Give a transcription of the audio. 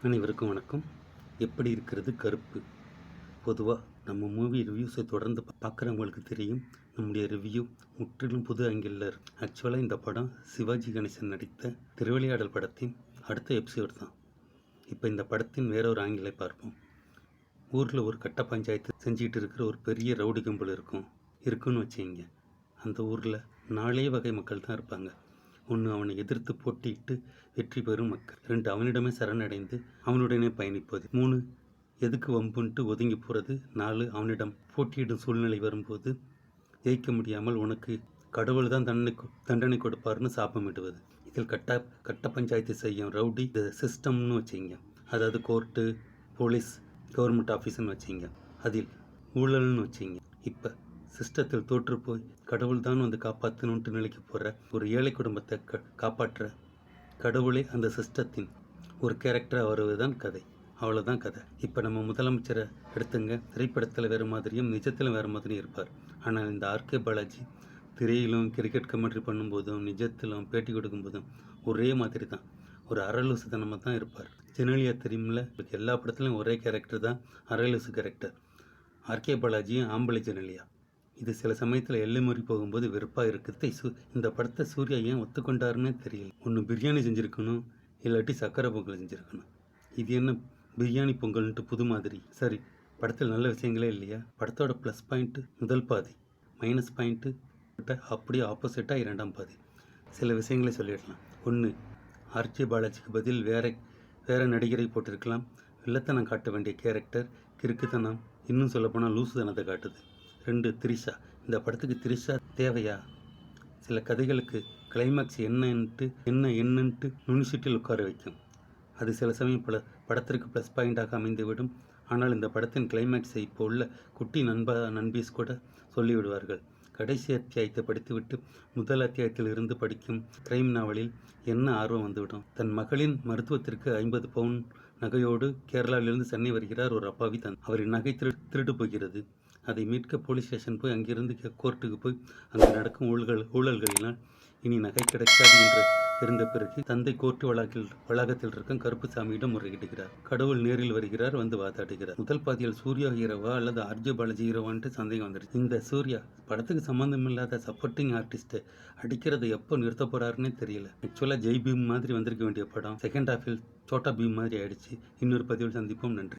அனைவருக்கும் வணக்கம். எப்படி இருக்கிறது கருப்பு? பொதுவாக நம்ம மூவி ரிவ்யூஸை தொடர்ந்து பார்க்குறவங்களுக்கு தெரியும், நம்முடைய ரிவ்யூ முற்றிலும் புது ஆங்கிளில் இருக்குது. ஆக்சுவலாக இந்த படம் சிவாஜி கணேசன் நடித்த திருவிளையாடல் படத்தின் அடுத்த எபிசோட் தான். இப்போ இந்த படத்தின் வேறொரு ஆங்கிளை பார்ப்போம். ஊரில் ஒரு கட்ட பஞ்சாயத்து செஞ்சிகிட்டு இருக்கிற ஒரு பெரிய ரவுடி கும்பல் இருக்குன்னு வச்சுங்க. அந்த ஊரில் 4 வகை மக்கள் தான் இருப்பாங்க. 1, அவனை எதிர்த்து போட்டியிட்டு வெற்றி பெறும் மக்கள். 2, அவனிடமே சரணடைந்து அவனுடனே பயணிப்பது. 3, எதுக்கு வம்புன்ட்டு ஒதுங்கி போகிறது. 4, அவனிடம் போட்டியிடும் சூழ்நிலை வரும்போது ஜெயிக்க முடியாமல் உனக்கு கடவுள் தான் தண்டனை கொடுப்பார்னு சாப்பமிடுவது. இதில் கட்ட பஞ்சாயத்து செய்யும் ரவுடி இந்த சிஸ்டம்னு வச்சிங்க. அதாவது கோர்ட்டு, போலீஸ், கவர்மெண்ட் ஆஃபீஸ்ன்னு வச்சிங்க. அதில் ஊழல்னு வச்சிங்க. இப்போ சிஸ்டத்தில் தோற்று போய் கடவுள் தான் வந்து காப்பாற்றணுன்ட்டு நிலைக்கு போகிற ஒரு ஏழை குடும்பத்தை காப்பாற்ற கடவுளே அந்த சிஸ்டத்தின் ஒரு கேரக்டராக வருவது தான் கதை. அவ்வளோதான் கதை. இப்போ நம்ம முதலமைச்சரை எடுத்துங்க. திரைப்படத்தில் வேறு மாதிரியும் நிஜத்திலும் வேறு மாதிரியும் இருப்பார். ஆனால் இந்த ஆர்கே பாலாஜி திரையிலும் கிரிக்கெட் கமெண்ட்ரி பண்ணும்போதும் நிஜத்திலும் பேட்டி கொடுக்கும்போதும் ஒரே மாதிரி தான், ஒரு அரலூசுத்தனமாக தான் இருப்பார். ஜெனலியா தெரியுமில்ல, எல்லா படத்துலையும் ஒரே கேரக்டர் தான், அரலூசு கேரக்டர். ஆர்கே பாலாஜியும் ஆம்பளை ஜெனலியா. இது சில சமயத்தில் எல்லை மீறி போகும்போது வெறுப்பாக இருக்குது. இந்த படத்தை சூர்யா ஏன் ஒத்துக்கொண்டாருன்னே தெரியல. ஒன்று பிரியாணி செஞ்சுருக்கணும், இல்லாட்டி சக்கரை பொங்கல் செஞ்சுருக்கணும். இது என்ன பிரியாணி பொங்கல்ன்ட்டு புது மாதிரி. சரி, படத்தில் நல்ல விஷயங்களே இல்லையா? படத்தோட ப்ளஸ் பாயிண்ட்டு முதல் பாதி, மைனஸ் பாயிண்ட்டு அப்படியே ஆப்போசிட்டாக 2ஆம் பாதி. சில விஷயங்களே சொல்லிடலாம். 1, ஆர்கே பாலாஜிக்கு பதில் வேற நடிகரை போட்டிருக்கலாம். வில்லத்தனம் காட்ட வேண்டிய கேரக்டர் கிறுக்குத்தனம், இன்னும் சொல்லப்போனால் லூசுத்தனத்தை காட்டுது. 2, த்ரிஷா. இந்த படத்துக்கு த்ரிஷா தேவையா? சில கதைகளுக்கு கிளைமேக்ஸ் என்னன்ட்டு நுனிச்சிட்டில் உட்கார வைக்கும். அது சில சமயம் படத்திற்கு ப்ளஸ் பாயிண்டாக அமைந்துவிடும். ஆனால் இந்த படத்தின் கிளைமேக்ஸை இப்போ உள்ள குட்டி நண்பீஸ் கூட சொல்லிவிடுவார்கள். கடைசி அத்தியாயத்தை படித்துவிட்டு முதல் அத்தியாயத்தில் இருந்து படிக்கும் கிரைம் நாவலில் என்ன ஆர்வம் வந்துவிடும். தன் மகளின் மருத்துவத்திற்கு 50 பவுன் நகையோடு கேரளாவிலிருந்து சென்னை வருகிறார் ஒரு அப்பாவி தன். அவரின் நகை திருட்டு போகிறது. அதை மீட்க போலீஸ் ஸ்டேஷன் போய் அங்கிருந்து கோர்ட்டுக்கு போய் அங்கு நடக்கும் ஊழல்களினால் இனி நகை கிடைக்காது என்று தெரிந்த பிறகு தந்தை கோர்ட்டு வளாகத்தில் இருக்கும் கருப்புசாமியிடம் முறையிடுகிறார். கடவுள் நேரில் வருகிறார், வந்து வாதாடுகிறார். முதல் பாதியில் சூர்யா ஹீரோவா அல்லது ஆர்ஜே பாலாஜி ஹீரோவான்ட்டு சந்தேகம் வந்துடுச்சு. இந்த சூர்யா படத்துக்கு சம்மந்தம் இல்லாத சப்போர்ட்டிங் ஆர்டிஸ்ட்டை அடிக்கிறதை எப்போ நிறுத்த போறாருன்னே தெரியல. ஆக்சுவலாக ஜெய் பீம் மாதிரி வந்திருக்க வேண்டிய படம் செகண்ட் ஹாஃபில் சோட்டா பீம் மாதிரி ஆயிடுச்சு. இன்னொரு பதிவில் சந்திப்போம். நன்றி.